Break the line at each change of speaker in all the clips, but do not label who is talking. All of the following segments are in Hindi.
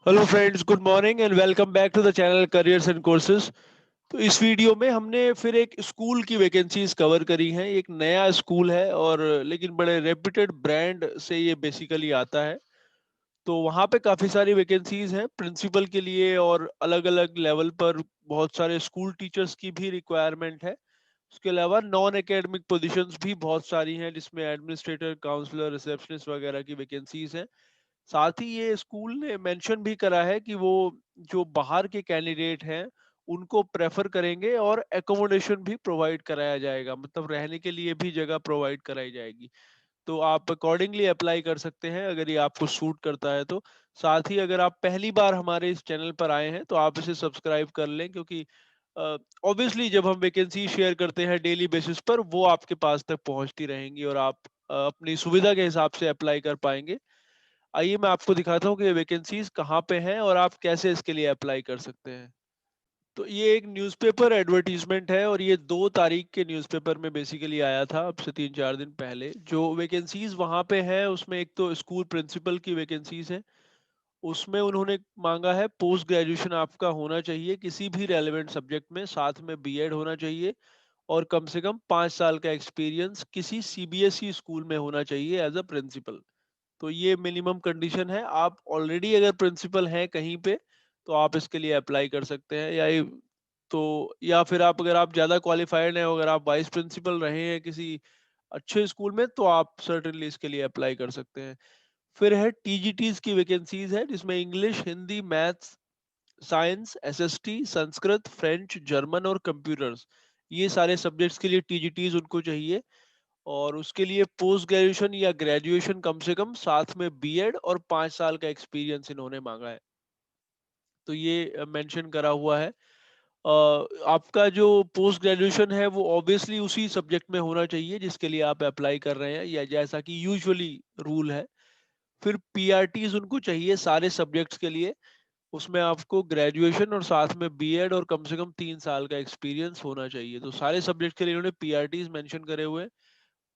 Hello friends, good morning and welcome back to the channel careers and courses. तो इस वीडियो में हमने फिर एक स्कूल की वैकेंसीज कवर करी हैं। एक नया स्कूल है और लेकिन बड़े रेप्यूटेड ब्रांड से ये बेसिकली आता है। तो वहाँ पे काफ़ी सारी वैकेंसीज हैं प्रिंसिपल के लिए और अलग अलग लेवल पर बहुत सारे स्कूल टीचर्स की भी रिक्वायरमेंट है। उसके अलावा नॉन एकेडमिक पोजीशंस भी बहुत सारी हैं जिसमें एडमिनिस्ट्रेटर, काउंसलर, रिसेप्शनिस्ट वगैरह की वैकेंसीज हैं। साथ ही ये स्कूल ने मेंशन भी करा है कि वो जो बाहर के कैंडिडेट हैं उनको प्रेफर करेंगे और एकोमोडेशन भी प्रोवाइड कराया जाएगा, मतलब रहने के लिए भी जगह प्रोवाइड कराई जाएगी। तो आप अकॉर्डिंगली अप्लाई कर सकते हैं अगर ये आपको सूट करता है तो। साथ ही अगर आप पहली बार हमारे इस चैनल पर आए हैं तो आप इसे सब्सक्राइब कर लें, क्योंकि ऑब्वियसली जब हम वैकेंसी शेयर करते हैं डेली बेसिस पर वो आपके पास तक पहुंचती रहेंगी और आप अपनी सुविधा के हिसाब से अप्लाई कर पाएंगे। आइए मैं आपको दिखाता हूँ कि ये वैकेंसीज कहाँ पे हैं और आप कैसे इसके लिए अप्लाई कर सकते हैं। तो ये एक न्यूज़पेपर एडवर्टीजमेंट है और ये 2 तारीख के न्यूज़पेपर में बेसिकली आया था, अब से 3-4 दिन पहले। जो वैकेंसीज वहाँ पे है उसमें एक तो स्कूल प्रिंसिपल की वैकेंसीज है। उसमें उन्होंने मांगा है पोस्ट ग्रेजुएशन आपका होना चाहिए किसी भी रेलेवेंट सब्जेक्ट में, साथ में बीएड होना चाहिए और कम से कम 5 साल का एक्सपीरियंस किसी सीबीएसई स्कूल में होना चाहिए एज अ प्रिंसिपल। तो ये मिनिमम कंडीशन है। आप ऑलरेडी अगर प्रिंसिपल हैं कहीं पे तो आप इसके लिए अप्लाई कर सकते हैं, तो या फिर आप अगर आप ज़्यादा क्वालिफाइड हैं, अगर आप वाइस प्रिंसिपल रहे हैं किसी अच्छे स्कूल में तो आप सर्टेनली इसके लिए अप्लाई कर सकते हैं। फिर है टीजीटीज की वैकेंसीज है जिसमें English, Hindi, maths, science, SST, Sanskrit, French, German और कंप्यूटर्स, ये सारे सब्जेक्ट्स के लिए टीजीटीज उनको चाहिए। और उसके लिए पोस्ट ग्रेजुएशन या ग्रेजुएशन कम से कम, साथ में बीएड और 5 साल का एक्सपीरियंस इन्होंने मांगा है। तो ये मेंशन करा हुआ है। आपका जो पोस्ट ग्रेजुएशन है वो ऑब्वियसली उसी सब्जेक्ट में होना चाहिए जिसके लिए आप अप्लाई कर रहे हैं, या जैसा कि यूजुअली रूल है। फिर पीआरटीज उनको चाहिए सारे सब्जेक्ट्स के लिए। उसमें आपको ग्रेजुएशन और साथ में बीएड और कम से कम 3 साल का एक्सपीरियंस होना चाहिए। तो सारे सब्जेक्ट के लिए इन्होंने पीआरटीज मेंशन करे हुए हैं।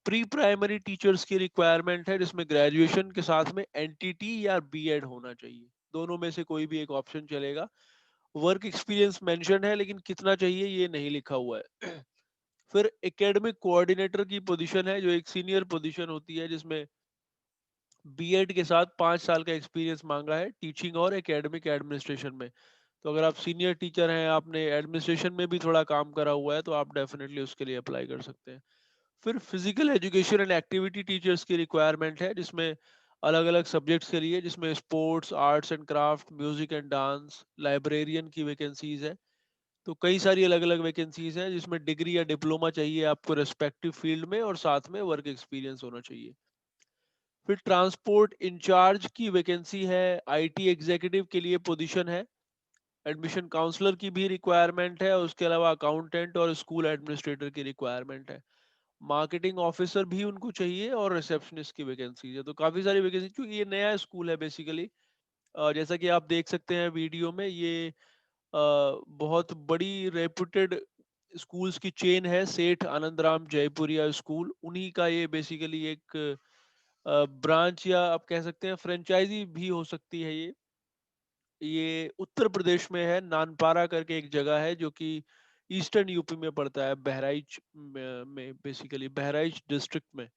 प्री प्राइमरी टीचर्स की रिक्वायरमेंट है जिसमें ग्रेजुएशन के साथ में एनटीटी या बीएड होना चाहिए, दोनों में से कोई भी एक ऑप्शन चलेगा। वर्क एक्सपीरियंस मेंशन है लेकिन कितना चाहिए ये नहीं लिखा हुआ है। फिर एकेडमिक कोऑर्डिनेटर की पोजीशन है जो एक सीनियर पोजीशन होती है जिसमें बीएड के साथ 5 साल का एक्सपीरियंस मांगा है टीचिंग और एकेडमिक एडमिनिस्ट्रेशन में। तो अगर आप सीनियर टीचर हैं, आपने एडमिनिस्ट्रेशन में भी थोड़ा काम करा हुआ है तो आप डेफिनेटली उसके लिए अप्लाई कर सकते हैं। फिर physical education and activity teachers की रिक्वायरमेंट है जिसमें अलग अलग सब्जेक्ट्स के लिए, जिसमें sports, arts and craft, music and dance, librarian की वैकेंसीज है। तो कई सारी अलग अलग वैकेंसीज हैं जिसमें डिग्री या डिप्लोमा चाहिए आपको रेस्पेक्टिव फील्ड में और साथ में वर्क एक्सपीरियंस होना चाहिए। फिर ट्रांसपोर्ट इंचार्ज की वैकेंसी है, आईटी एग्जीक्यूटिव के लिए पोजीशन है। एडमिशन काउंसलर की भी रिक्वायरमेंट है, उसके अलावा अकाउंटेंट और स्कूल एडमिनिस्ट्रेटर की रिक्वायरमेंट है। मार्केटिंग ऑफिसर भी उनको चाहिए और रिसेप्शनिस्ट की वैकेंसी है। तो काफी सारी वैकेंसी, क्योंकि ये नया स्कूल है बेसिकली। जैसा कि आप देख सकते हैं वीडियो में, ये बहुत बड़ी रेपुटेड स्कूल्स की चेन है, सेठ आनंदराम जयपुरिया स्कूल, उन्हीं का ये बेसिकली एक ब्रांच या आप कह सकते हैं फ्रेंचाइजी भी हो सकती है। ये उत्तर प्रदेश में है, नानपारा करके एक जगह है जो कि ईस्टर्न यूपी में पड़ता है, बहराइच में बेसिकली बहराइच डिस्ट्रिक्ट में।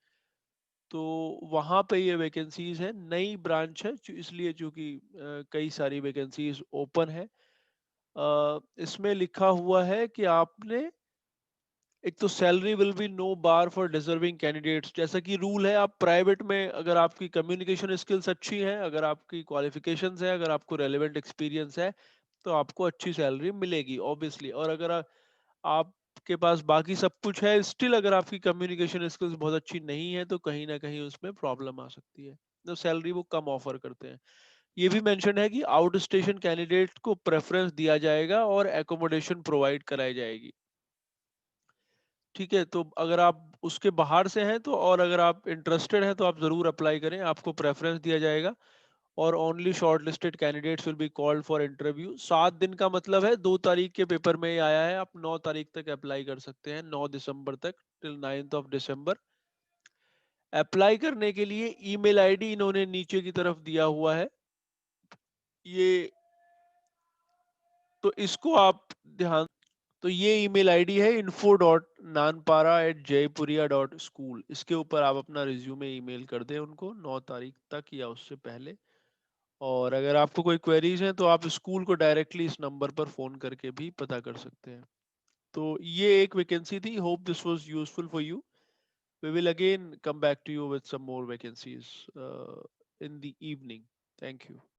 तो वहाँ पे ये वैकेंसीज है, नई ब्रांच है इसलिए चूंकि कई सारी वैकेंसीज ओपन है। इसमें लिखा हुआ है कि आपने, एक तो salary will be no bar for deserving candidates, जैसा कि रूल है। आप प्राइवेट में अगर आपकी कम्युनिकेशन स्किल्स अच्छी हैं, अगर आपकी क्वालिफिकेशंस है, अगर आपको रेलेवेंट एक्सपीरियंस है तो आपको अच्छी सैलरी मिलेगी ऑब्वियसली। और अगर आपके पास बाकी सब कुछ है, स्टिल अगर आपकी कम्युनिकेशन स्किल्स बहुत अच्छी नहीं है तो कहीं ना कहीं उसमें प्रॉब्लम आ सकती है, तो सैलरी वो कम ऑफर करते हैं। ये भी मेंशन है कि आउट स्टेशन कैंडिडेट को प्रेफरेंस दिया जाएगा और एकोमोडेशन प्रोवाइड कराई जाएगी। ठीक है, तो अगर आप उसके बाहर से हैं तो, और अगर आप इंटरेस्टेड हैं तो आप जरूर अप्लाई करें, आपको प्रेफरेंस दिया जाएगा। और only short listed candidates will be called for interview. 7 दिन का मतलब है, 2 तारीख के पेपर में ये आया है, आप 9 तारीख तक अप्लाई कर सकते हैं, 9 दिसंबर तक, till 9th of December. Apply करने के लिए ईमेल आईडी इन्होंने नीचे की तरफ दिया हुआ है। ये तो इसको आप ध्यान, तो ये ईमेल आईडी है info.nanpara@jaipuria.school। इसके ऊपर आप अपना रिज्यूमे ईमेल कर दें उनको 9 तारीख तक या उससे पहले। और अगर आपको कोई क्वेरीज हैं तो आप स्कूल को डायरेक्टली इस नंबर पर फोन करके भी पता कर सकते हैं। तो ये एक वैकेंसी थी। Hope this was useful for you. We will again come back to you with some more vacancies in the evening. Thank you.